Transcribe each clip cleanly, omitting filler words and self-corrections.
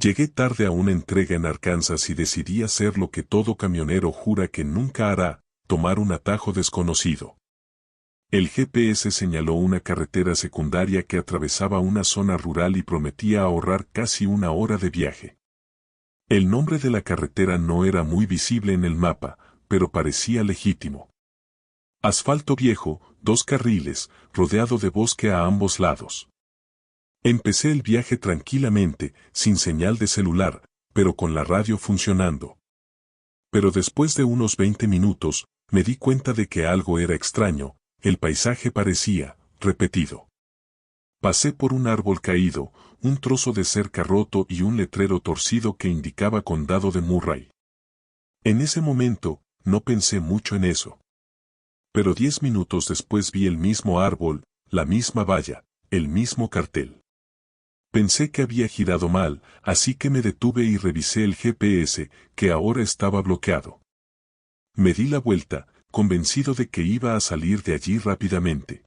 Llegué tarde a una entrega en Arkansas y decidí hacer lo que todo camionero jura que nunca hará, tomar un atajo desconocido. El GPS señaló una carretera secundaria que atravesaba una zona rural y prometía ahorrar casi una hora de viaje. El nombre de la carretera no era muy visible en el mapa, pero parecía legítimo. Asfalto viejo, 2 carriles, rodeado de bosque a ambos lados. Empecé el viaje tranquilamente, sin señal de celular, pero con la radio funcionando. Pero después de unos 20 minutos, me di cuenta de que algo era extraño, el paisaje parecía repetido. Pasé por un árbol caído, un trozo de cerca roto y un letrero torcido que indicaba Condado de Murray. En ese momento, no pensé mucho en eso. Pero 10 minutos después vi el mismo árbol, la misma valla, el mismo cartel. Pensé que había girado mal, así que me detuve y revisé el GPS, que ahora estaba bloqueado. Me di la vuelta, convencido de que iba a salir de allí rápidamente.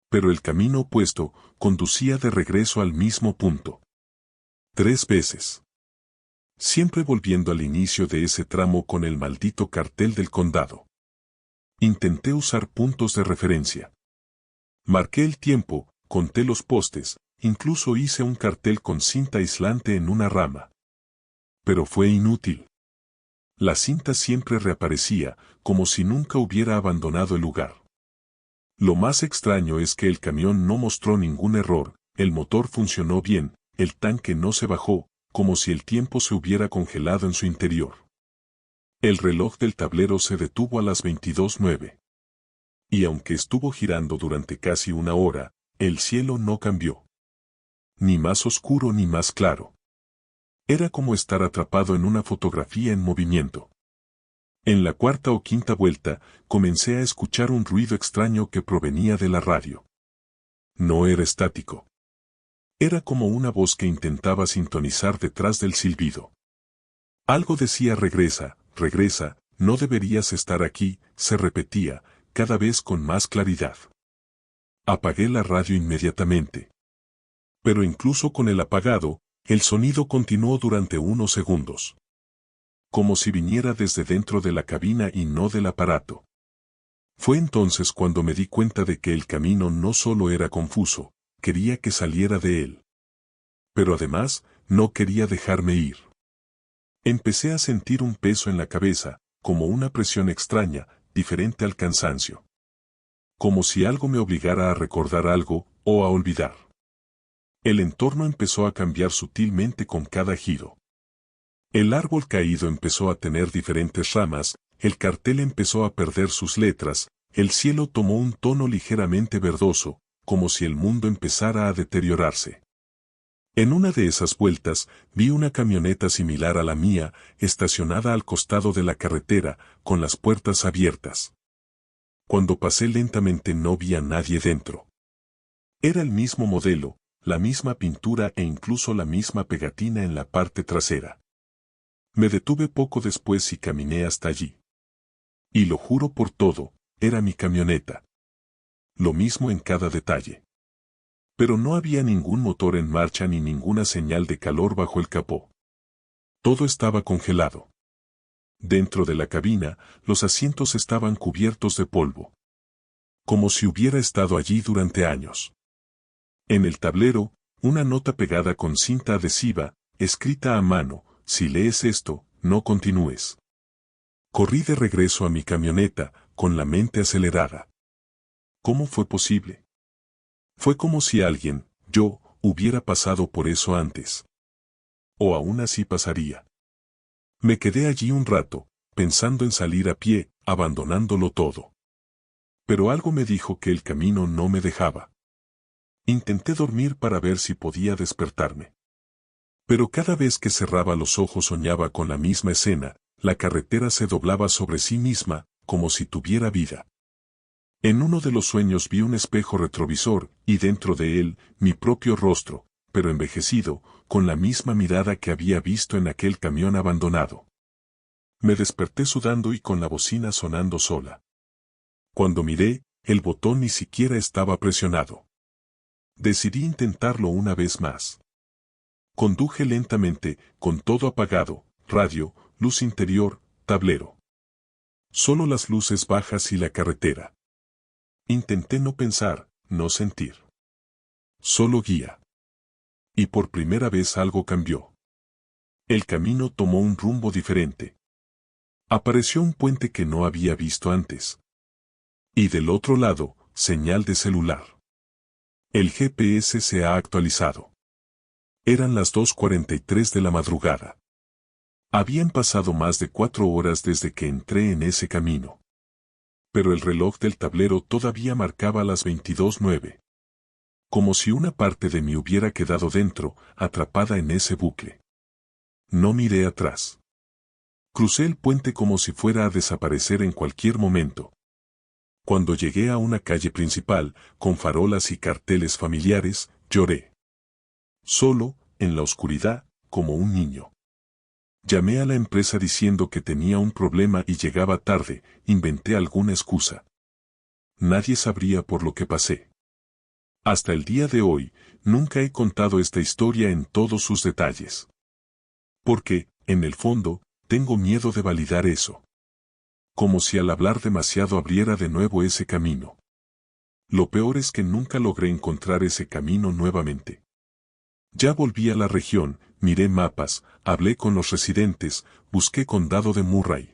Pero el camino opuesto conducía de regreso al mismo punto. 3 veces. Siempre volviendo al inicio de ese tramo con el maldito cartel del condado. Intenté usar puntos de referencia. Marqué el tiempo, conté los postes, incluso hice un cartel con cinta aislante en una rama. Pero fue inútil. La cinta siempre reaparecía, como si nunca hubiera abandonado el lugar. Lo más extraño es que el camión no mostró ningún error, el motor funcionó bien, el tanque no se bajó, como si el tiempo se hubiera congelado en su interior. El reloj del tablero se detuvo a las 22:09. Y aunque estuvo girando durante casi una hora, el cielo no cambió. Ni más oscuro ni más claro. Era como estar atrapado en una fotografía en movimiento. En la 4ª o 5ª vuelta, comencé a escuchar un ruido extraño que provenía de la radio. No era estático. Era como una voz que intentaba sintonizar detrás del silbido. Algo decía regresa, regresa, no deberías estar aquí, se repetía, cada vez con más claridad. Apagué la radio inmediatamente. Pero incluso con el apagado, el sonido continuó durante unos segundos. Como si viniera desde dentro de la cabina y no del aparato. Fue entonces cuando me di cuenta de que el camino no solo era confuso, quería que saliera de él. Pero además, no quería dejarme ir. Empecé a sentir un peso en la cabeza, como una presión extraña, diferente al cansancio. Como si algo me obligara a recordar algo, o a olvidar. El entorno empezó a cambiar sutilmente con cada giro. El árbol caído empezó a tener diferentes ramas, el cartel empezó a perder sus letras, el cielo tomó un tono ligeramente verdoso, como si el mundo empezara a deteriorarse. En una de esas vueltas, vi una camioneta similar a la mía, estacionada al costado de la carretera, con las puertas abiertas. Cuando pasé lentamente no vi a nadie dentro. Era el mismo modelo, la misma pintura e incluso la misma pegatina en la parte trasera. Me detuve poco después y caminé hasta allí. Y lo juro por todo, era mi camioneta. Lo mismo en cada detalle. Pero no había ningún motor en marcha ni ninguna señal de calor bajo el capó. Todo estaba congelado. Dentro de la cabina, los asientos estaban cubiertos de polvo. Como si hubiera estado allí durante años. En el tablero, una nota pegada con cinta adhesiva, escrita a mano: si lees esto, no continúes. Corrí de regreso a mi camioneta, con la mente acelerada. ¿Cómo fue posible? Fue como si alguien, yo, hubiera pasado por eso antes. O aún así pasaría. Me quedé allí un rato, pensando en salir a pie, abandonándolo todo. Pero algo me dijo que el camino no me dejaba. Intenté dormir para ver si podía despertarme. Pero cada vez que cerraba los ojos soñaba con la misma escena, la carretera se doblaba sobre sí misma, como si tuviera vida. En uno de los sueños vi un espejo retrovisor, y dentro de él, mi propio rostro, pero envejecido, con la misma mirada que había visto en aquel camión abandonado. Me desperté sudando y con la bocina sonando sola. Cuando miré, el botón ni siquiera estaba presionado. Decidí intentarlo una vez más. Conduje lentamente, con todo apagado, radio, luz interior, tablero. Solo las luces bajas y la carretera. Intenté no pensar, no sentir. Solo guía. Y por primera vez algo cambió. El camino tomó un rumbo diferente. Apareció un puente que no había visto antes. Y del otro lado, señal de celular. El GPS se ha actualizado. Eran las 2:43 de la madrugada. Habían pasado más de 4 horas desde que entré en ese camino. Pero el reloj del tablero todavía marcaba las 22:09. Como si una parte de mí hubiera quedado dentro, atrapada en ese bucle. No miré atrás. Crucé el puente como si fuera a desaparecer en cualquier momento. Cuando llegué a una calle principal, con farolas y carteles familiares, lloré. Solo, en la oscuridad, como un niño. Llamé a la empresa diciendo que tenía un problema y llegaba tarde, inventé alguna excusa. Nadie sabría por lo que pasé. Hasta el día de hoy, nunca he contado esta historia en todos sus detalles. Porque, en el fondo, tengo miedo de validar eso. Como si al hablar demasiado abriera de nuevo ese camino. Lo peor es que nunca logré encontrar ese camino nuevamente. Ya volví a la región, miré mapas, hablé con los residentes, busqué condado de Murray.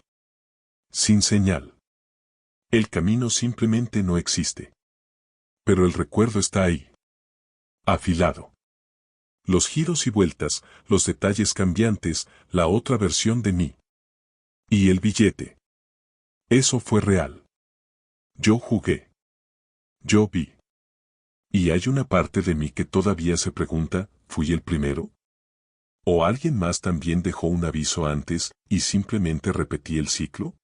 Sin señal. El camino simplemente no existe. Pero el recuerdo está ahí. Afilado. Los giros y vueltas, los detalles cambiantes, la otra versión de mí. Y el billete. Eso fue real. Yo jugué. Yo vi. Y hay una parte de mí que todavía se pregunta, ¿fui el primero? ¿O alguien más también dejó un aviso antes, y simplemente repetí el ciclo?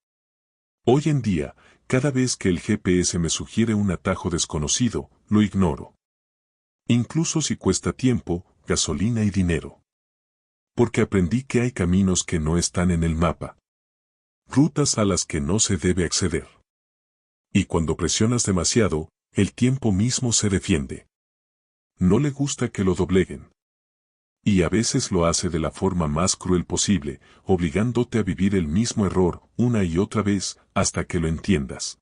Hoy en día, cada vez que el GPS me sugiere un atajo desconocido, lo ignoro. Incluso si cuesta tiempo, gasolina y dinero. Porque aprendí que hay caminos que no están en el mapa. Rutas a las que no se debe acceder. Y cuando presionas demasiado, el tiempo mismo se defiende. No le gusta que lo dobleguen. Y a veces lo hace de la forma más cruel posible, obligándote a vivir el mismo error una y otra vez hasta que lo entiendas.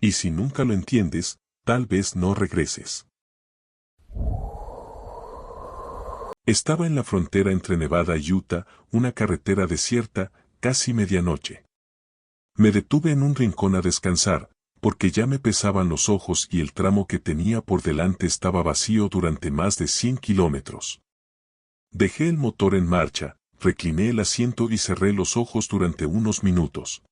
Y si nunca lo entiendes, tal vez no regreses. Estaba en la frontera entre Nevada y Utah, una carretera desierta, casi medianoche. Me detuve en un rincón a descansar, porque ya me pesaban los ojos y el tramo que tenía por delante estaba vacío durante más de 100 kilómetros. Dejé el motor en marcha, recliné el asiento y cerré los ojos durante unos minutos.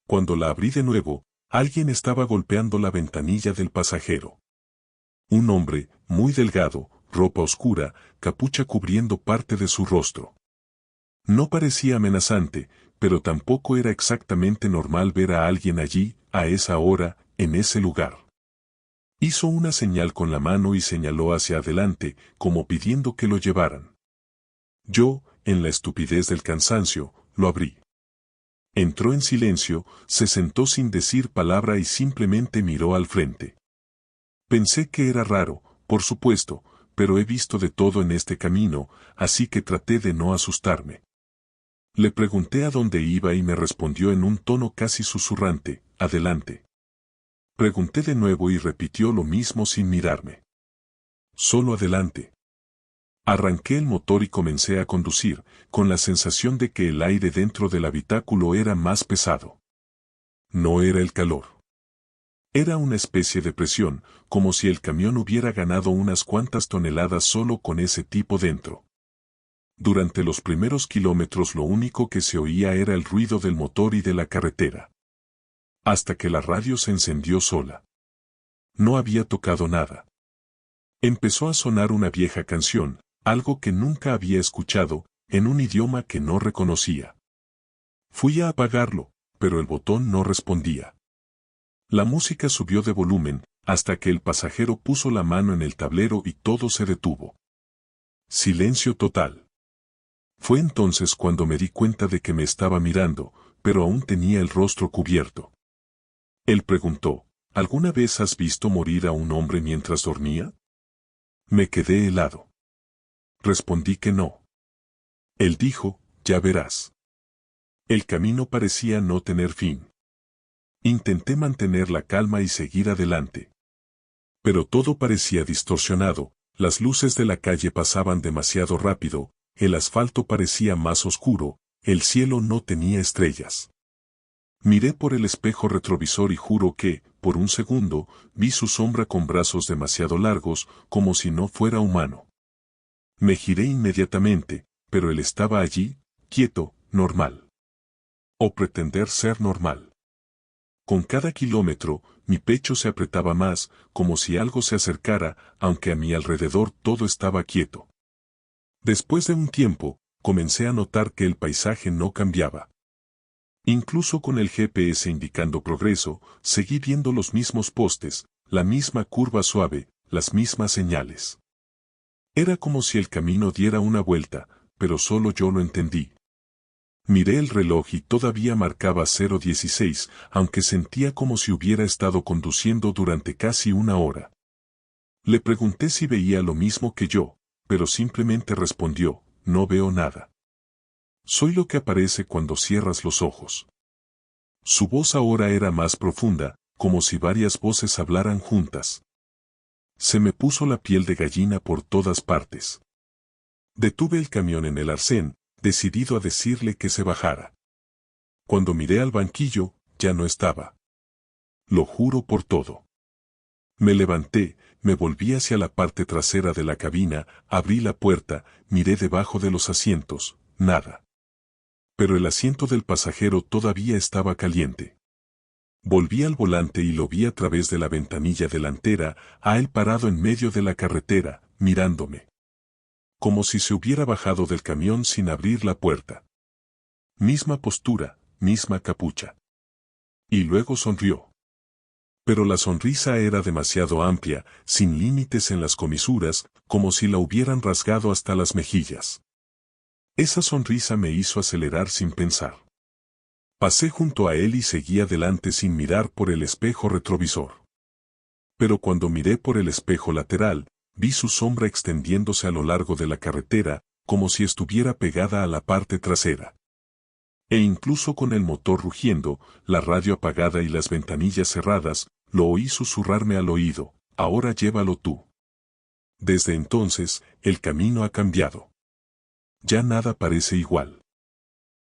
Cuando la abrí de nuevo, alguien estaba golpeando la ventanilla del pasajero. Un hombre, muy delgado, ropa oscura, capucha cubriendo parte de su rostro. No parecía amenazante, pero tampoco era exactamente normal ver a alguien allí, a esa hora, en ese lugar. Hizo una señal con la mano y señaló hacia adelante, como pidiendo que lo llevaran. Yo, en la estupidez del cansancio, lo abrí. Entró en silencio, se sentó sin decir palabra y simplemente miró al frente. Pensé que era raro, por supuesto, pero he visto de todo en este camino, así que traté de no asustarme. Le pregunté a dónde iba y me respondió en un tono casi susurrante, adelante. Pregunté de nuevo y repitió lo mismo sin mirarme. Solo adelante. Arranqué el motor y comencé a conducir, con la sensación de que el aire dentro del habitáculo era más pesado. No era el calor. Era una especie de presión, como si el camión hubiera ganado unas cuantas toneladas solo con ese tipo dentro. Durante los primeros kilómetros lo único que se oía era el ruido del motor y de la carretera. Hasta que la radio se encendió sola. No había tocado nada. Empezó a sonar una vieja canción, algo que nunca había escuchado, en un idioma que no reconocía. Fui a apagarlo, pero el botón no respondía. La música subió de volumen, hasta que el pasajero puso la mano en el tablero y todo se detuvo. Silencio total. Fue entonces cuando me di cuenta de que me estaba mirando, pero aún tenía el rostro cubierto. Él preguntó, ¿alguna vez has visto morir a un hombre mientras dormía? Me quedé helado. Respondí que no. Él dijo, ya verás. El camino parecía no tener fin. Intenté mantener la calma y seguir adelante. Pero todo parecía distorsionado, las luces de la calle pasaban demasiado rápido, el asfalto parecía más oscuro, el cielo no tenía estrellas. Miré por el espejo retrovisor y juro que, por un segundo, vi su sombra con brazos demasiado largos, como si no fuera humano. Me giré inmediatamente, pero él estaba allí, quieto, normal. O pretender ser normal. Con cada kilómetro, mi pecho se apretaba más, como si algo se acercara, aunque a mi alrededor todo estaba quieto. Después de un tiempo, comencé a notar que el paisaje no cambiaba. Incluso con el GPS indicando progreso, seguí viendo los mismos postes, la misma curva suave, las mismas señales. Era como si el camino diera una vuelta, pero solo yo lo entendí. Miré el reloj y todavía marcaba 0:16, aunque sentía como si hubiera estado conduciendo durante casi una hora. Le pregunté si veía lo mismo que yo, pero simplemente respondió, no veo nada. Soy lo que aparece cuando cierras los ojos. Su voz ahora era más profunda, como si varias voces hablaran juntas. Se me puso la piel de gallina por todas partes. Detuve el camión en el arcén, decidido a decirle que se bajara. Cuando miré al banquillo, ya no estaba. Lo juro por todo. Me levanté, me volví hacia la parte trasera de la cabina, abrí la puerta, miré debajo de los asientos, nada. Pero el asiento del pasajero todavía estaba caliente. Volví al volante y lo vi a través de la ventanilla delantera, a él parado en medio de la carretera, mirándome. Como si se hubiera bajado del camión sin abrir la puerta. Misma postura, misma capucha. Y luego sonrió. Pero la sonrisa era demasiado amplia, sin límites en las comisuras, como si la hubieran rasgado hasta las mejillas. Esa sonrisa me hizo acelerar sin pensar. Pasé junto a él y seguí adelante sin mirar por el espejo retrovisor. Pero cuando miré por el espejo lateral, vi su sombra extendiéndose a lo largo de la carretera, como si estuviera pegada a la parte trasera. E incluso con el motor rugiendo, la radio apagada y las ventanillas cerradas, lo oí susurrarme al oído, ahora llévalo tú. Desde entonces, el camino ha cambiado. Ya nada parece igual.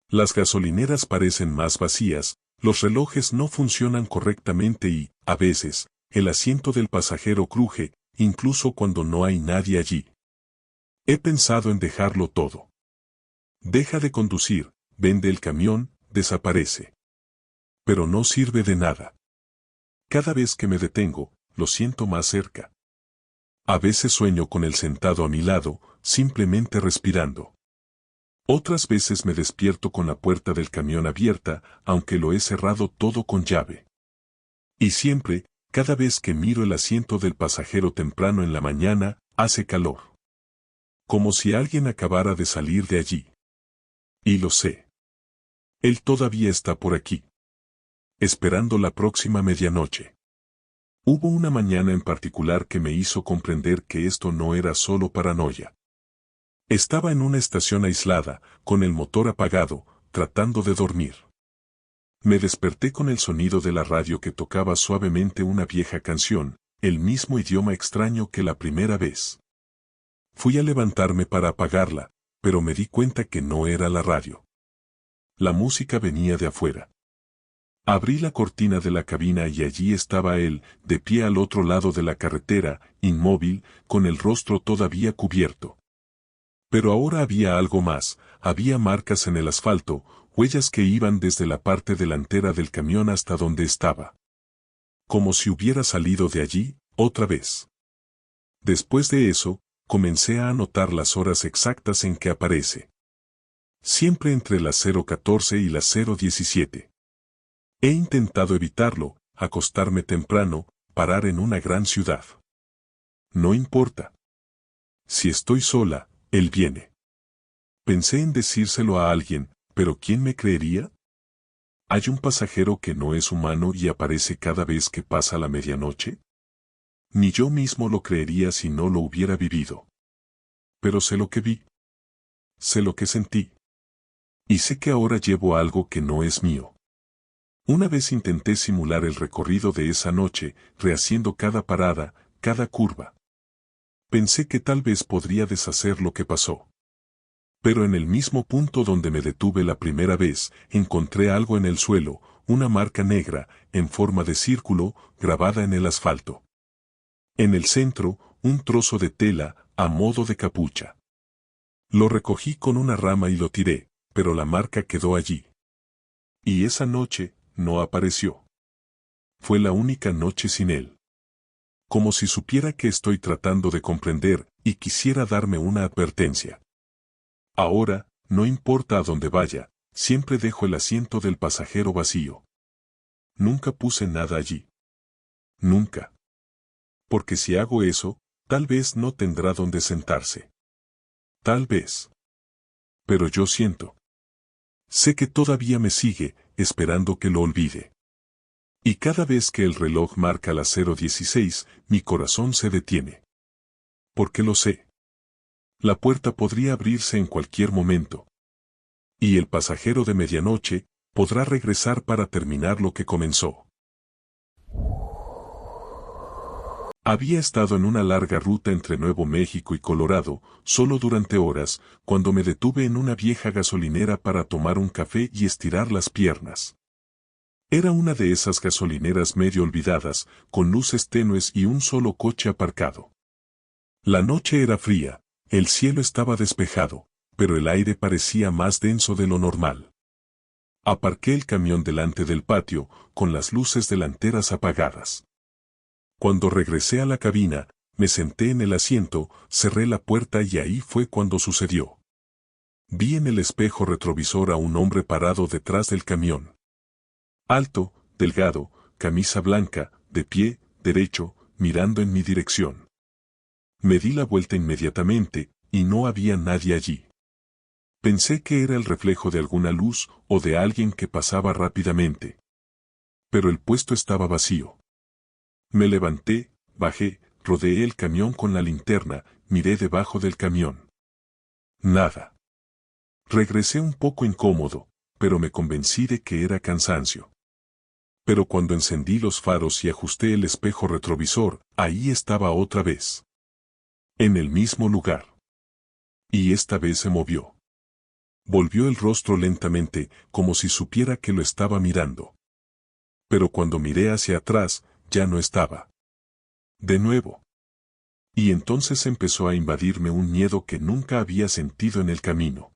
Las gasolineras parecen más vacías, los relojes no funcionan correctamente y, a veces, el asiento del pasajero cruje, incluso cuando no hay nadie allí. He pensado en dejarlo todo. Deja de conducir, vende el camión, desaparece. Pero no sirve de nada. Cada vez que me detengo, lo siento más cerca. A veces sueño con él sentado a mi lado, simplemente respirando. Otras veces me despierto con la puerta del camión abierta, aunque lo he cerrado todo con llave. Y siempre, cada vez que miro el asiento del pasajero temprano en la mañana, hace calor. Como si alguien acabara de salir de allí. Y lo sé. Él todavía está por aquí. Esperando la próxima medianoche. Hubo una mañana en particular que me hizo comprender que esto no era solo paranoia. Estaba en una estación aislada, con el motor apagado, tratando de dormir. Me desperté con el sonido de la radio que tocaba suavemente una vieja canción, el mismo idioma extraño que la primera vez. Fui a levantarme para apagarla, pero me di cuenta que no era la radio. La música venía de afuera. Abrí la cortina de la cabina y allí estaba él, de pie al otro lado de la carretera, inmóvil, con el rostro todavía cubierto. Pero ahora había algo más, había marcas en el asfalto, huellas que iban desde la parte delantera del camión hasta donde estaba. Como si hubiera salido de allí, otra vez. Después de eso, comencé a anotar las horas exactas en que aparece. Siempre entre las 0:14 y las 0:17. He intentado evitarlo, acostarme temprano, parar en una gran ciudad. No importa. Si estoy sola, él viene. Pensé en decírselo a alguien, pero ¿quién me creería? ¿Hay un pasajero que no es humano y aparece cada vez que pasa la medianoche? Ni yo mismo lo creería si no lo hubiera vivido. pero sé lo que vi. Sé lo que sentí. Y sé que ahora llevo algo que no es mío. Una vez intenté simular el recorrido de esa noche, rehaciendo cada parada, cada curva. Pensé que tal vez podría deshacer lo que pasó. Pero en el mismo punto donde me detuve la primera vez, encontré algo en el suelo, una marca negra, en forma de círculo, grabada en el asfalto. En el centro, un trozo de tela, a modo de capucha. Lo recogí con una rama y lo tiré, pero la marca quedó allí. Y esa noche, no apareció. Fue la única noche sin él. Como si supiera que estoy tratando de comprender, y quisiera darme una advertencia. Ahora, no importa a dónde vaya, siempre dejo el asiento del pasajero vacío. Nunca puse nada allí. Nunca. Porque si hago eso, tal vez no tendrá dónde sentarse. Tal vez. Pero yo siento. Sé que todavía me sigue, esperando que lo olvide. Y cada vez que el reloj marca las 0:16, mi corazón se detiene. Porque lo sé. La puerta podría abrirse en cualquier momento. Y el pasajero de medianoche podrá regresar para terminar lo que comenzó. Había estado en una larga ruta entre Nuevo México y Colorado, solo durante horas, cuando me detuve en una vieja gasolinera para tomar un café y estirar las piernas. Era una de esas gasolineras medio olvidadas, con luces tenues y un solo coche aparcado. La noche era fría, el cielo estaba despejado, pero el aire parecía más denso de lo normal. Aparqué el camión delante del patio, con las luces delanteras apagadas. Cuando regresé a la cabina, me senté en el asiento, cerré la puerta y ahí fue cuando sucedió. Vi en el espejo retrovisor a un hombre parado detrás del camión. Alto, delgado, camisa blanca, de pie, derecho, mirando en mi dirección. Me di la vuelta inmediatamente, y no había nadie allí. Pensé que era el reflejo de alguna luz o de alguien que pasaba rápidamente. Pero el puesto estaba vacío. Me levanté, bajé, rodeé el camión con la linterna, miré debajo del camión. Nada. Regresé un poco incómodo, pero me convencí de que era cansancio. Pero cuando encendí los faros y ajusté el espejo retrovisor, ahí estaba otra vez. En el mismo lugar. Y esta vez se movió. Volvió el rostro lentamente, como si supiera que lo estaba mirando. Pero cuando miré hacia atrás, ya no estaba. De nuevo. Y entonces empezó a invadirme un miedo que nunca había sentido en el camino.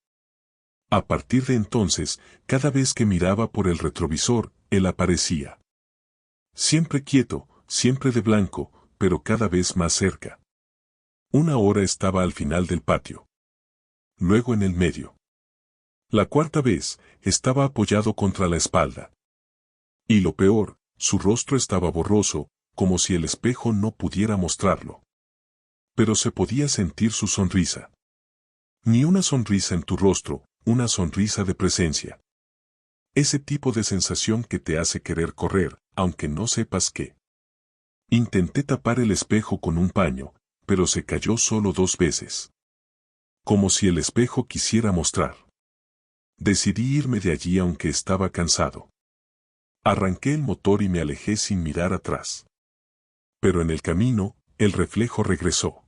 A partir de entonces, cada vez que miraba por el retrovisor, él aparecía. Siempre quieto, siempre de blanco, pero cada vez más cerca. Una hora estaba al final del patio. Luego en el medio. La cuarta vez, estaba apoyado contra la espalda. Y lo peor, su rostro estaba borroso, como si el espejo no pudiera mostrarlo. Pero se podía sentir su sonrisa. Ni una sonrisa en tu rostro, una sonrisa de presencia. Ese tipo de sensación que te hace querer correr, aunque no sepas qué. Intenté tapar el espejo con un paño, pero se cayó solo 2 veces. Como si el espejo quisiera mostrar. Decidí irme de allí aunque estaba cansado. Arranqué el motor y me alejé sin mirar atrás. Pero en el camino, el reflejo regresó.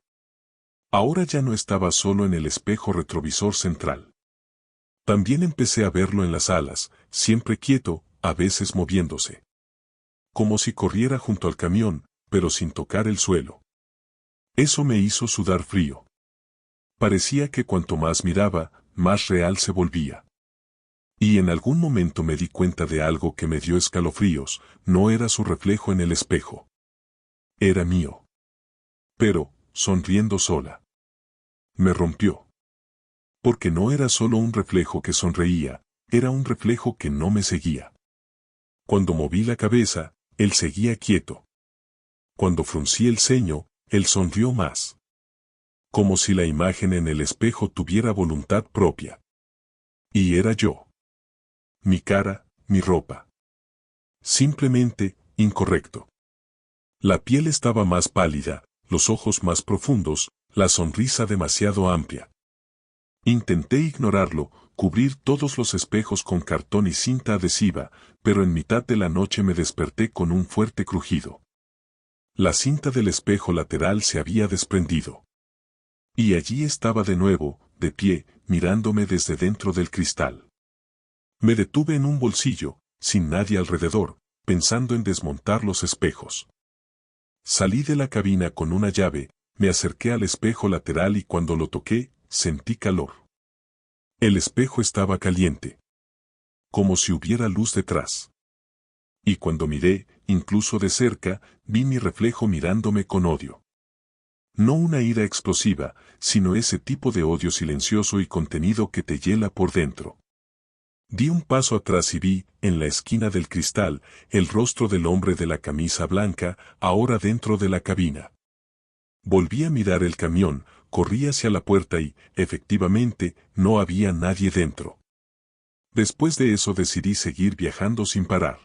Ahora ya no estaba solo en el espejo retrovisor central. También empecé a verlo en las alas, siempre quieto, a veces moviéndose. Como si corriera junto al camión, pero sin tocar el suelo. Eso me hizo sudar frío. Parecía que cuanto más miraba, más real se volvía. Y en algún momento me di cuenta de algo que me dio escalofríos, no era su reflejo en el espejo. Era mío. Pero, sonriendo sola. Me rompió. Porque no era solo un reflejo que sonreía, era un reflejo que no me seguía. Cuando moví la cabeza, él seguía quieto. Cuando fruncí el ceño, él sonrió más. Como si la imagen en el espejo tuviera voluntad propia. Y era yo. Mi cara, mi ropa. Simplemente, incorrecto. La piel estaba más pálida, los ojos más profundos, La sonrisa demasiado amplia. Intenté ignorarlo, cubrir todos los espejos con cartón y cinta adhesiva, pero en mitad de la noche me desperté con un fuerte crujido. La cinta del espejo lateral se había desprendido. Y allí estaba de nuevo, de pie, mirándome desde dentro del cristal. Me detuve en un bolsillo, sin nadie alrededor, pensando en desmontar los espejos. Salí de la cabina con una llave, me acerqué al espejo lateral y cuando lo toqué, sentí calor. El espejo estaba caliente. Como si hubiera luz detrás. Y cuando miré, incluso de cerca, vi mi reflejo mirándome con odio. No una ira explosiva, sino ese tipo de odio silencioso y contenido que te hiela por dentro. Di un paso atrás y vi, en la esquina del cristal, el rostro del hombre de la camisa blanca, ahora dentro de la cabina. Volví a mirar el camión, corrí hacia la puerta y, efectivamente, no había nadie dentro. Después de eso decidí seguir viajando sin parar.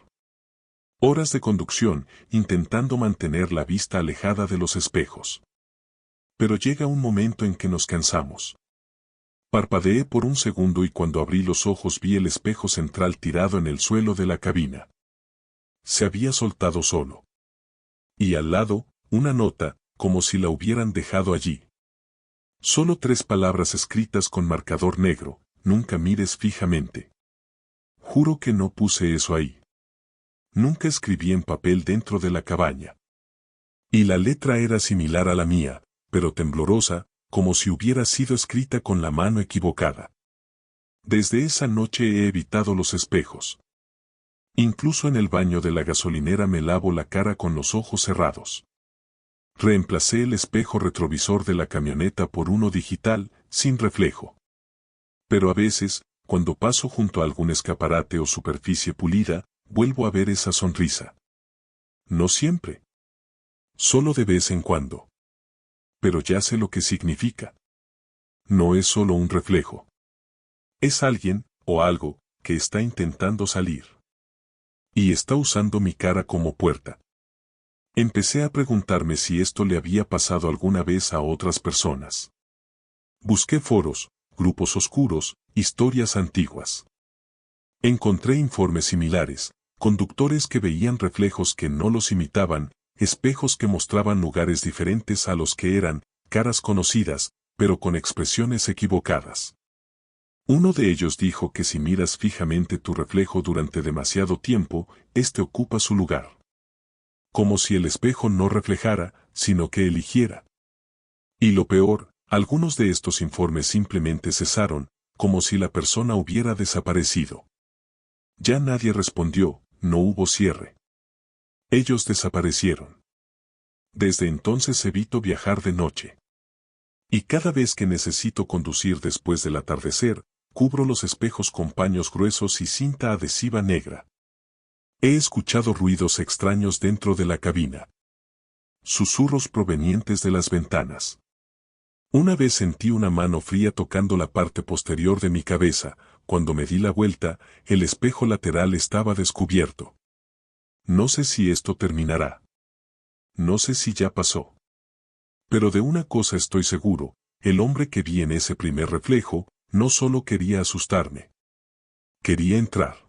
Horas de conducción, intentando mantener la vista alejada de los espejos. Pero llega un momento en que nos cansamos. Parpadeé por un segundo y cuando abrí los ojos vi el espejo central tirado en el suelo de la cabina. Se había soltado solo. Y al lado, una nota, como si la hubieran dejado allí. Solo 3 palabras escritas con marcador negro: nunca mires fijamente. Juro que no puse eso ahí. Nunca escribí en papel dentro de la cabaña. Y la letra era similar a la mía, pero temblorosa, como si hubiera sido escrita con la mano equivocada. Desde esa noche he evitado los espejos. Incluso en el baño de la gasolinera me lavo la cara con los ojos cerrados. Reemplacé el espejo retrovisor de la camioneta por uno digital, sin reflejo. Pero a veces, cuando paso junto a algún escaparate o superficie pulida, vuelvo a ver esa sonrisa. No siempre. Solo de vez en cuando. Pero ya sé lo que significa. No es solo un reflejo. Es alguien, o algo, que está intentando salir. Y está usando mi cara como puerta. Empecé a preguntarme si esto le había pasado alguna vez a otras personas. Busqué foros, grupos oscuros, historias antiguas. Encontré informes similares, conductores que veían reflejos que no los imitaban, espejos que mostraban lugares diferentes a los que eran, caras conocidas, pero con expresiones equivocadas. Uno de ellos dijo que si miras fijamente tu reflejo durante demasiado tiempo, éste ocupa su lugar. Como si el espejo no reflejara, sino que eligiera. Y lo peor, algunos de estos informes simplemente cesaron, como si la persona hubiera desaparecido. Ya nadie respondió, no hubo cierre. Ellos desaparecieron. Desde entonces evito viajar de noche. Y cada vez que necesito conducir después del atardecer, cubro los espejos con paños gruesos y cinta adhesiva negra. He escuchado ruidos extraños dentro de la cabina. Susurros provenientes de las ventanas. Una vez sentí una mano fría tocando la parte posterior de mi cabeza. Cuando me di la vuelta, el espejo lateral estaba descubierto. No sé si esto terminará. No sé si ya pasó. Pero de una cosa estoy seguro, el hombre que vi en ese primer reflejo, no solo quería asustarme. Quería entrar.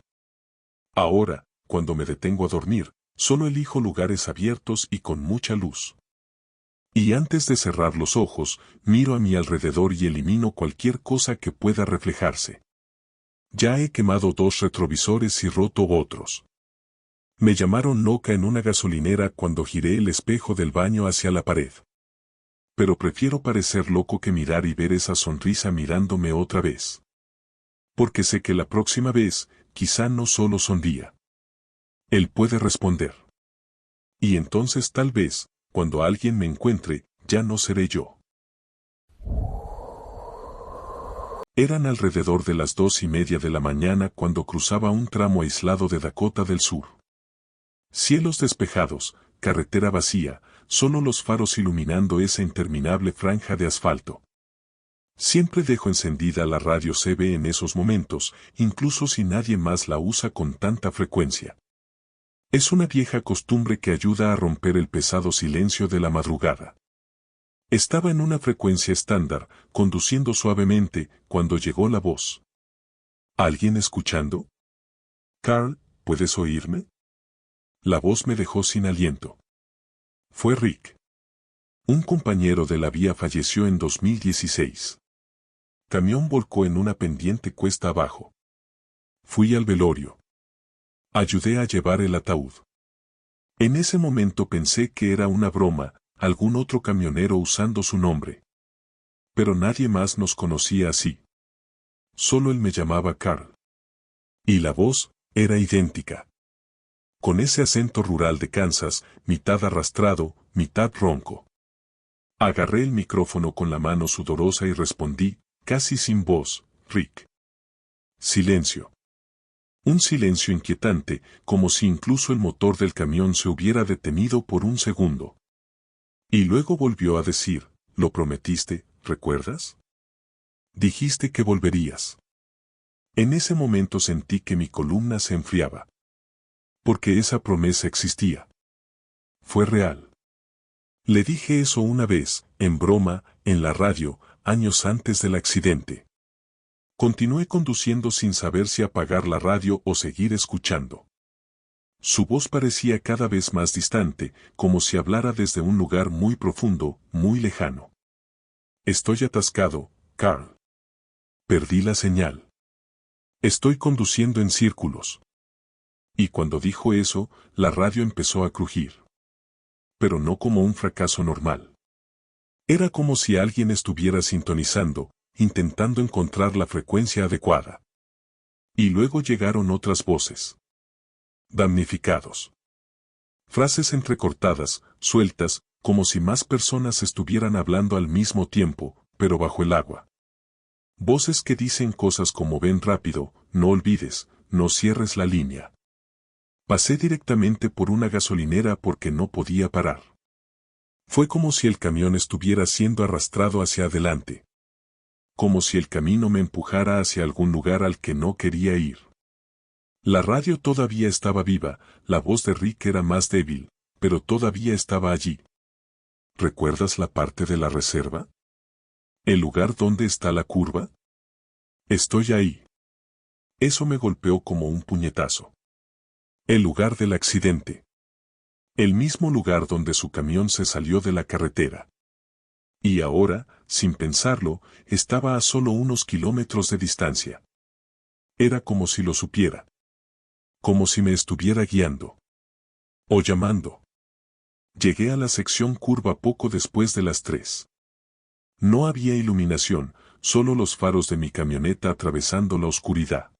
Ahora, cuando me detengo a dormir, solo elijo lugares abiertos y con mucha luz. Y antes de cerrar los ojos, miro a mi alrededor y elimino cualquier cosa que pueda reflejarse. Ya he quemado 2 retrovisores y roto otros. Me llamaron loca en una gasolinera cuando giré el espejo del baño hacia la pared. Pero prefiero parecer loco que mirar y ver esa sonrisa mirándome otra vez. Porque sé que la próxima vez, quizá no solo sonría. Él puede responder. Y entonces tal vez, cuando alguien me encuentre, ya no seré yo. Eran alrededor de las 2:30 de la mañana cuando cruzaba un tramo aislado de Dakota del Sur. Cielos despejados, carretera vacía, solo los faros iluminando esa interminable franja de asfalto. Siempre dejo encendida la radio CB en esos momentos, incluso si nadie más la usa con tanta frecuencia. Es una vieja costumbre que ayuda a romper el pesado silencio de la madrugada. Estaba en una frecuencia estándar, conduciendo suavemente, cuando llegó la voz. ¿Alguien escuchando? Carl, ¿puedes oírme? La voz me dejó sin aliento. Fue Rick. Un compañero de la vía falleció en 2016. Camión volcó en una pendiente cuesta abajo. Fui al velorio. Ayudé a llevar el ataúd. En ese momento pensé que era una broma, algún otro camionero usando su nombre. Pero nadie más nos conocía así. Solo él me llamaba Carl. Y la voz era idéntica. Con ese acento rural de Kansas, mitad arrastrado, mitad ronco. Agarré el micrófono con la mano sudorosa y respondí, casi sin voz, Rick. Silencio. Un silencio inquietante, como si incluso el motor del camión se hubiera detenido por un segundo. Y luego volvió a decir, lo prometiste, ¿recuerdas? Dijiste que volverías. En ese momento sentí que mi columna se enfriaba. Porque esa promesa existía. Fue real. Le dije eso una vez, en broma, en la radio, años antes del accidente. Continué conduciendo sin saber si apagar la radio o seguir escuchando. Su voz parecía cada vez más distante, como si hablara desde un lugar muy profundo, muy lejano. Estoy atascado, Carl. Perdí la señal. Estoy conduciendo en círculos. Y cuando dijo eso, la radio empezó a crujir. Pero no como un fracaso normal. Era como si alguien estuviera sintonizando, intentando encontrar la frecuencia adecuada. Y luego llegaron otras voces. Damnificados. Frases entrecortadas, sueltas, como si más personas estuvieran hablando al mismo tiempo, pero bajo el agua. Voces que dicen cosas como ven rápido, no olvides, no cierres la línea. Pasé directamente por una gasolinera porque no podía parar. Fue como si el camión estuviera siendo arrastrado hacia adelante. Como si el camino me empujara hacia algún lugar al que no quería ir. La radio todavía estaba viva, la voz de Rick era más débil, pero todavía estaba allí. ¿Recuerdas la parte de la reserva? ¿El lugar donde está la curva? Estoy ahí. Eso me golpeó como un puñetazo. El lugar del accidente. El mismo lugar donde su camión se salió de la carretera. Y ahora, sin pensarlo, estaba a solo unos kilómetros de distancia. Era como si lo supiera. Como si me estuviera guiando. O llamando. Llegué a la sección curva poco después de las 3. No había iluminación, solo los faros de mi camioneta atravesando la oscuridad.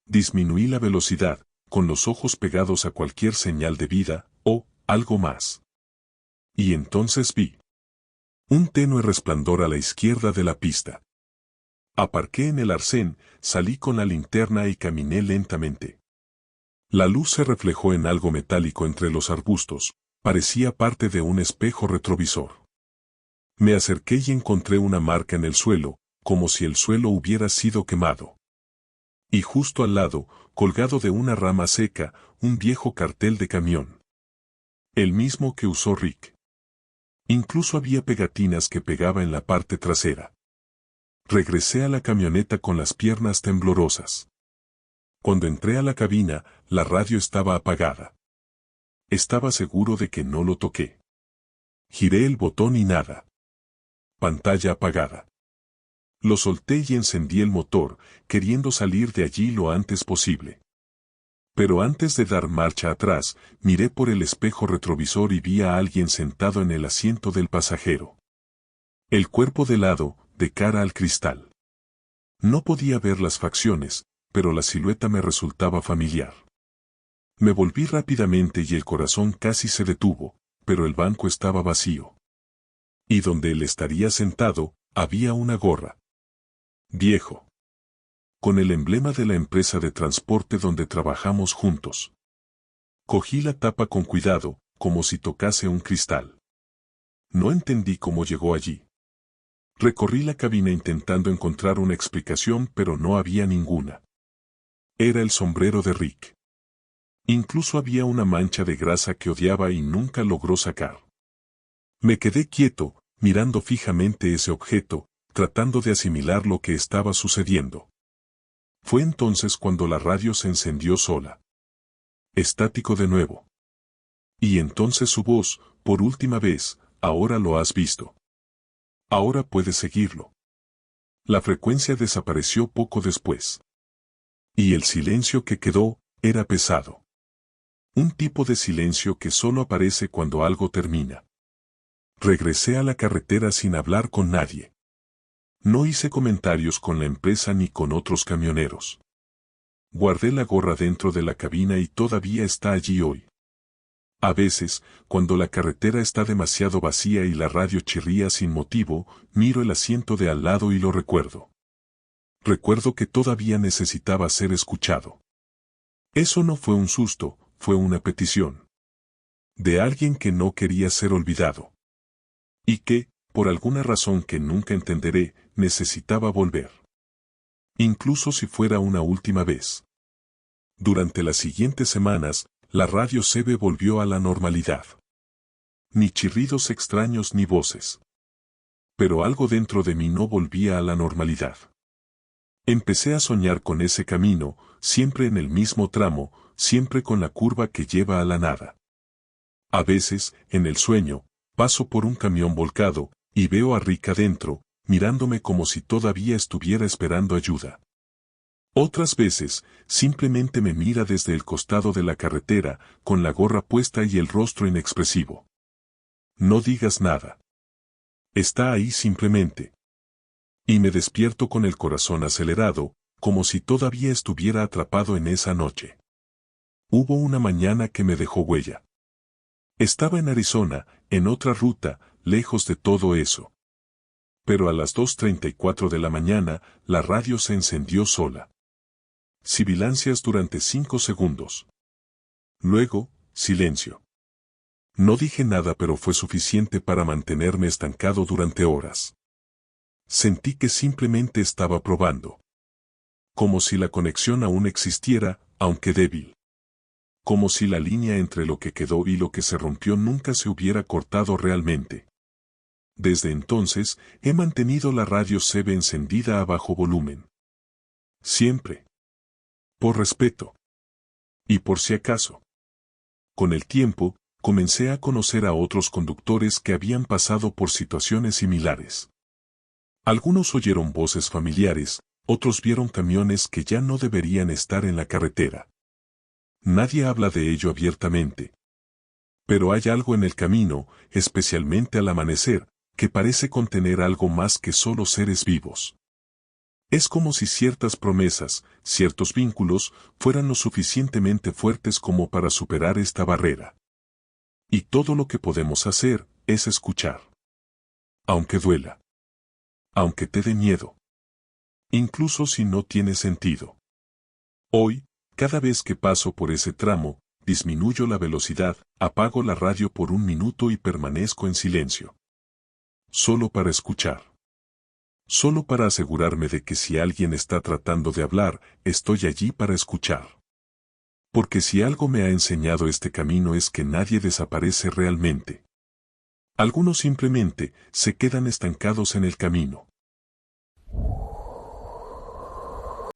Disminuí la velocidad, con los ojos pegados a cualquier señal de vida, o algo más. Y entonces vi un tenue resplandor a la izquierda de la pista. Aparqué en el arcén, salí con la linterna y caminé lentamente. La luz se reflejó en algo metálico entre los arbustos, parecía parte de un espejo retrovisor. Me acerqué y encontré una marca en el suelo, como si el suelo hubiera sido quemado. Y justo al lado, colgado de una rama seca, un viejo cartel de camión. El mismo que usó Rick. Incluso había pegatinas que pegaba en la parte trasera. Regresé a la camioneta con las piernas temblorosas. Cuando entré a la cabina, la radio estaba apagada. Estaba seguro de que no lo toqué. Giré el botón y nada. Pantalla apagada. Lo solté y encendí el motor, queriendo salir de allí lo antes posible. Pero antes de dar marcha atrás, miré por el espejo retrovisor y vi a alguien sentado en el asiento del pasajero. El cuerpo de lado, de cara al cristal. No podía ver las facciones, pero la silueta me resultaba familiar. Me volví rápidamente y el corazón casi se detuvo, pero el banco estaba vacío. Y donde él estaría sentado, había una gorra. Viejo. Con el emblema de la empresa de transporte donde trabajamos juntos. Cogí la tapa con cuidado, como si tocase un cristal. No entendí cómo llegó allí. Recorrí la cabina intentando encontrar una explicación, pero no había ninguna. Era el sombrero de Rick. Incluso había una mancha de grasa que odiaba y nunca logró sacar. Me quedé quieto, mirando fijamente ese objeto, tratando de asimilar lo que estaba sucediendo. Fue entonces cuando la radio se encendió sola. Estático de nuevo. Y entonces su voz, por última vez, ahora lo has visto. Ahora puedes seguirlo. La frecuencia desapareció poco después. Y el silencio que quedó, era pesado. Un tipo de silencio que solo aparece cuando algo termina. Regresé a la carretera sin hablar con nadie. No hice comentarios con la empresa ni con otros camioneros. Guardé la gorra dentro de la cabina y todavía está allí hoy. A veces, cuando la carretera está demasiado vacía y la radio chirría sin motivo, miro el asiento de al lado y lo recuerdo. Recuerdo que todavía necesitaba ser escuchado. Eso no fue un susto, fue una petición. De alguien que no quería ser olvidado. Y que, por alguna razón que nunca entenderé, necesitaba volver. Incluso si fuera una última vez. Durante las siguientes semanas, la radio CB volvió a la normalidad. Ni chirridos extraños ni voces. Pero algo dentro de mí no volvía a la normalidad. Empecé a soñar con ese camino, siempre en el mismo tramo, siempre con la curva que lleva a la nada. A veces, en el sueño, paso por un camión volcado, y veo a Rick adentro, mirándome como si todavía estuviera esperando ayuda. Otras veces, simplemente me mira desde el costado de la carretera, con la gorra puesta y el rostro inexpresivo. No digas nada. Está ahí simplemente. Y me despierto con el corazón acelerado, como si todavía estuviera atrapado en esa noche. Hubo una mañana que me dejó huella. Estaba en Arizona, en otra ruta, lejos de todo eso. Pero a las 2:34 de la mañana, la radio se encendió sola. Sibilancias durante 5 segundos. Luego, silencio. No dije nada, pero fue suficiente para mantenerme estancado durante horas. Sentí que simplemente estaba probando. Como si la conexión aún existiera, aunque débil. Como si la línea entre lo que quedó y lo que se rompió nunca se hubiera cortado realmente. Desde entonces, he mantenido la radio CB encendida a bajo volumen. Siempre. Por respeto. Y por si acaso. Con el tiempo, comencé a conocer a otros conductores que habían pasado por situaciones similares. Algunos oyeron voces familiares, otros vieron camiones que ya no deberían estar en la carretera. Nadie habla de ello abiertamente. Pero hay algo en el camino, especialmente al amanecer, que parece contener algo más que solo seres vivos. Es como si ciertas promesas, ciertos vínculos, fueran lo suficientemente fuertes como para superar esta barrera. Y todo lo que podemos hacer, es escuchar. Aunque duela. Aunque te dé miedo. Incluso si no tiene sentido. Hoy, cada vez que paso por ese tramo, disminuyo la velocidad, apago la radio por 1 minuto y permanezco en silencio. Solo para escuchar. Solo para asegurarme de que si alguien está tratando de hablar, estoy allí para escuchar. Porque si algo me ha enseñado este camino es que nadie desaparece realmente. Algunos simplemente se quedan estancados en el camino.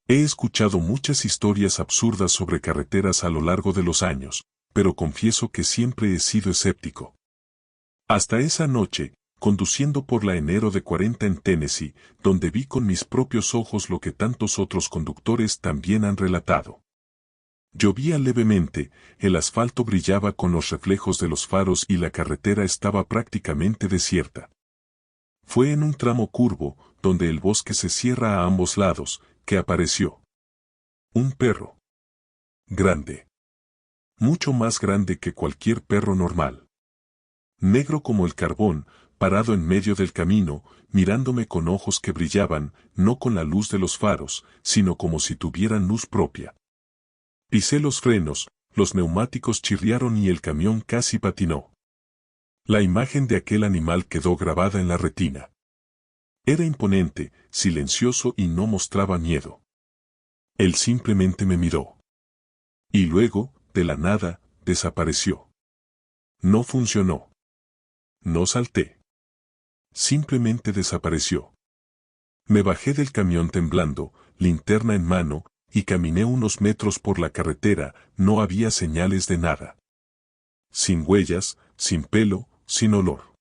He escuchado muchas historias absurdas sobre carreteras a lo largo de los años, pero confieso que siempre he sido escéptico. Hasta esa noche, conduciendo por la enero de 40 en Tennessee, donde vi con mis propios ojos lo que tantos otros conductores también han relatado. Llovía levemente, el asfalto brillaba con los reflejos de los faros y la carretera estaba prácticamente desierta. Fue en un tramo curvo, donde el bosque se cierra a ambos lados, que apareció un perro. Grande. Mucho más grande que cualquier perro normal. Negro como el carbón, parado en medio del camino, mirándome con ojos que brillaban, no con la luz de los faros, sino como si tuvieran luz propia. Pisé los frenos, los neumáticos chirriaron y el camión casi patinó. La imagen de aquel animal quedó grabada en la retina. Era imponente, silencioso y no mostraba miedo. Él simplemente me miró. Y luego, de la nada, desapareció. No funcionó. No salté. simplemente desapareció. Me bajé del camión temblando, linterna en mano, y caminé unos metros por la carretera. No había señales de nada. Sin huellas, sin pelo, sin olor.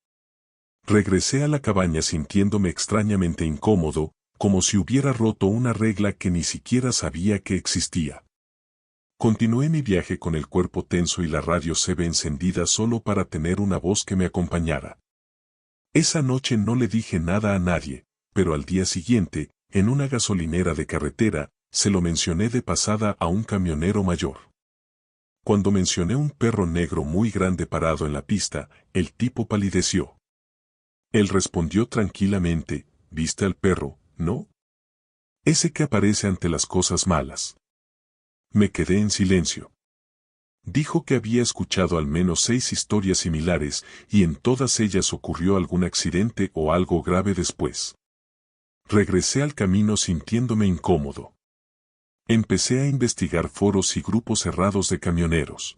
Regresé a la cabaña sintiéndome extrañamente incómodo, como si hubiera roto una regla que ni siquiera sabía que existía. Continué mi viaje con el cuerpo tenso y la radio CB encendida solo para tener una voz que me acompañara. Esa noche no le dije nada a nadie, pero al día siguiente, en una gasolinera de carretera, se lo mencioné de pasada a un camionero mayor. Cuando mencioné un perro negro muy grande parado en la pista, el tipo palideció. Él respondió tranquilamente, ¿viste al perro, no? Ese que aparece ante las cosas malas. Me quedé en silencio. Dijo que había escuchado al menos 6 historias similares y en todas ellas ocurrió algún accidente o algo grave después. Regresé al camino sintiéndome incómodo. Empecé a investigar foros y grupos cerrados de camioneros.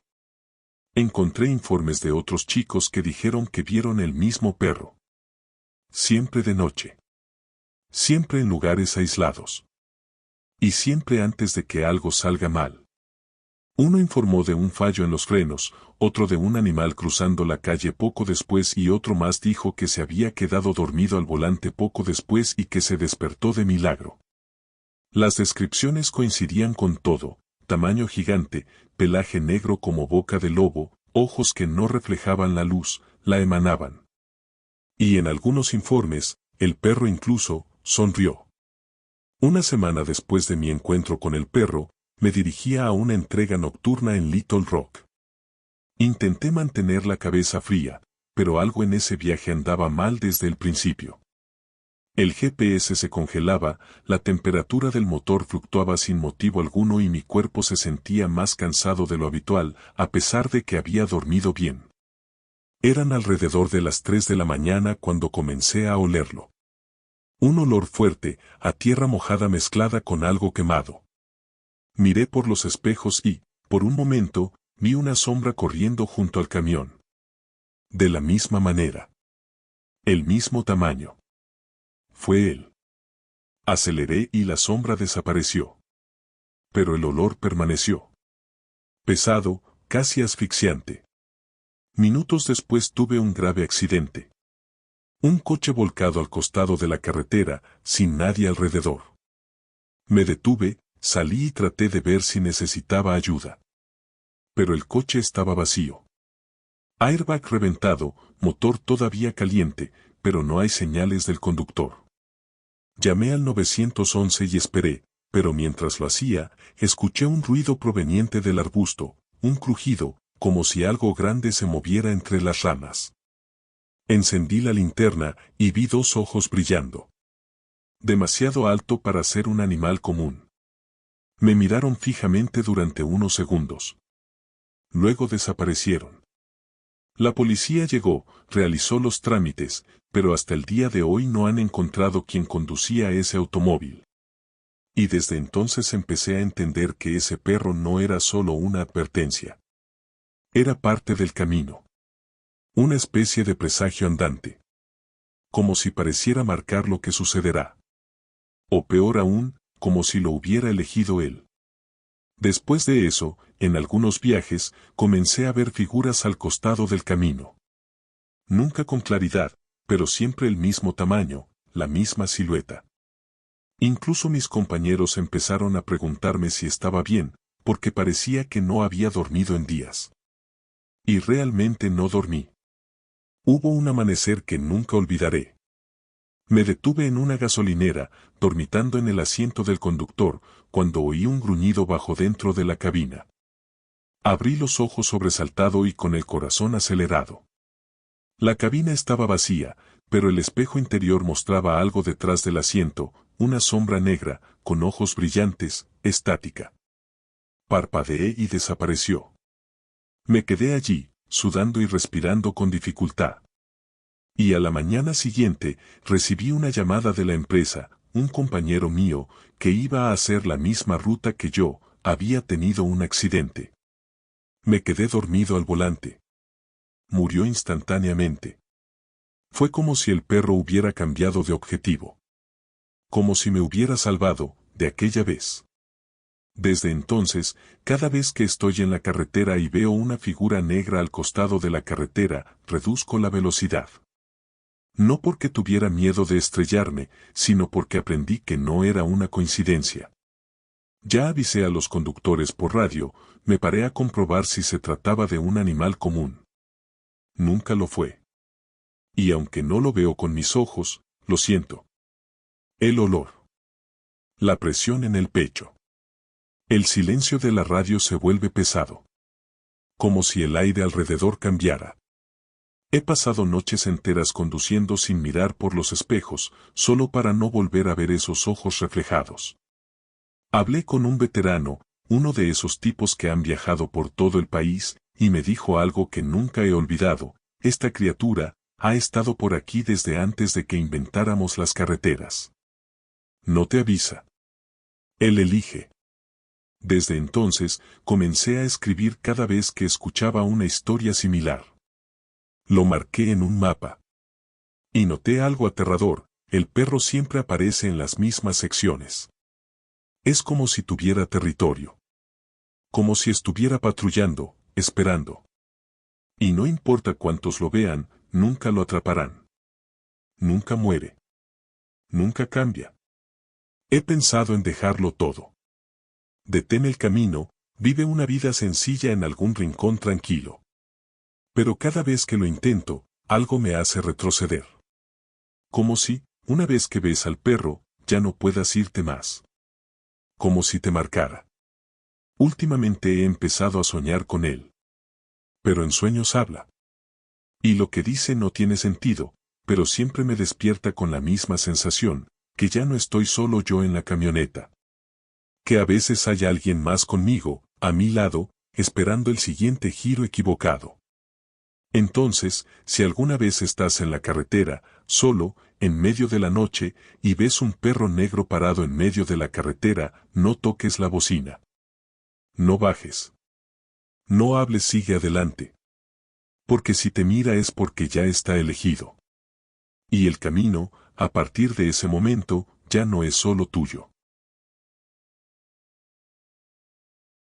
Encontré informes de otros chicos que dijeron que vieron el mismo perro. Siempre de noche. Siempre en lugares aislados. Y siempre antes de que algo salga mal. Uno informó de un fallo en los frenos, otro de un animal cruzando la calle poco después y otro más dijo que se había quedado dormido al volante poco después y que se despertó de milagro. Las descripciones coincidían con todo: tamaño gigante, pelaje negro como boca de lobo, ojos que no reflejaban la luz, la emanaban. Y en algunos informes, el perro incluso sonrió. Una semana después de mi encuentro con el perro, me dirigía a una entrega nocturna en Little Rock. Intenté mantener la cabeza fría, pero algo en ese viaje andaba mal desde el principio. El GPS se congelaba, la temperatura del motor fluctuaba sin motivo alguno y mi cuerpo se sentía más cansado de lo habitual, a pesar de que había dormido bien. Eran alrededor de las 3 de la mañana cuando comencé a olerlo. Un olor fuerte, a tierra mojada mezclada con algo quemado. Miré por los espejos y, por un momento, vi una sombra corriendo junto al camión. De la misma manera. El mismo tamaño. Fue él. Aceleré y la sombra desapareció. Pero el olor permaneció. Pesado, casi asfixiante. Minutos después tuve un grave accidente. Un coche volcado al costado de la carretera, sin nadie alrededor. Me detuve, salí y traté de ver si necesitaba ayuda. Pero el coche estaba vacío. Airbag reventado, motor todavía caliente, pero no hay señales del conductor. Llamé al 911 y esperé, pero mientras lo hacía, escuché un ruido proveniente del arbusto, un crujido, como si algo grande se moviera entre las ramas. Encendí la linterna y vi 2 ojos brillando. Demasiado alto para ser un animal común. Me miraron fijamente durante unos segundos. Luego desaparecieron. La policía llegó, realizó los trámites, pero hasta el día de hoy no han encontrado quien conducía ese automóvil. Y desde entonces empecé a entender que ese perro no era solo una advertencia. Era parte del camino. Una especie de presagio andante. Como si pareciera marcar lo que sucederá. O peor aún, como si lo hubiera elegido él. Después de eso, en algunos viajes, comencé a ver figuras al costado del camino. Nunca con claridad, pero siempre el mismo tamaño, la misma silueta. Incluso mis compañeros empezaron a preguntarme si estaba bien, porque parecía que no había dormido en días. Y realmente no dormí. Hubo un amanecer que nunca olvidaré. Me detuve en una gasolinera, dormitando en el asiento del conductor, cuando oí un gruñido bajo dentro de la cabina. Abrí los ojos sobresaltado y con el corazón acelerado. La cabina estaba vacía, pero el espejo interior mostraba algo detrás del asiento, una sombra negra, con ojos brillantes, estática. Parpadeé y desapareció. Me quedé allí, sudando y respirando con dificultad. Y a la mañana siguiente, recibí una llamada de la empresa, un compañero mío, que iba a hacer la misma ruta que yo, había tenido un accidente. Me quedé dormido al volante. Murió instantáneamente. Fue como si el perro hubiera cambiado de objetivo. Como si me hubiera salvado, de aquella vez. Desde entonces, cada vez que estoy en la carretera y veo una figura negra al costado de la carretera, reduzco la velocidad. No porque tuviera miedo de estrellarme, sino porque aprendí que no era una coincidencia. Ya avisé a los conductores por radio, me paré a comprobar si se trataba de un animal común. Nunca lo fue. Y aunque no lo veo con mis ojos, lo siento. El olor. La presión en el pecho. El silencio de la radio se vuelve pesado. Como si el aire alrededor cambiara. He pasado noches enteras conduciendo sin mirar por los espejos, solo para no volver a ver esos ojos reflejados. Hablé con un veterano, uno de esos tipos que han viajado por todo el país, y me dijo algo que nunca he olvidado: esta criatura ha estado por aquí desde antes de que inventáramos las carreteras. No te avisa. Él elige. Desde entonces, comencé a escribir cada vez que escuchaba una historia similar. Lo marqué en un mapa. Y noté algo aterrador: el perro siempre aparece en las mismas secciones. Es como si tuviera territorio. Como si estuviera patrullando, esperando. Y no importa cuántos lo vean, nunca lo atraparán. Nunca muere. Nunca cambia. He pensado en dejarlo todo. Detén el camino, vive una vida sencilla en algún rincón tranquilo. Pero cada vez que lo intento, algo me hace retroceder. Como si, una vez que ves al perro, ya no puedas irte más. Como si te marcara. Últimamente he empezado a soñar con él. Pero en sueños habla. Y lo que dice no tiene sentido, pero siempre me despierta con la misma sensación, que ya no estoy solo yo en la camioneta. Que a veces hay alguien más conmigo, a mi lado, esperando el siguiente giro equivocado. Entonces, si alguna vez estás en la carretera, solo, en medio de la noche, y ves un perro negro parado en medio de la carretera, no toques la bocina. No bajes. No hables, sigue adelante. Porque si te mira es porque ya está elegido. Y el camino, a partir de ese momento, ya no es solo tuyo.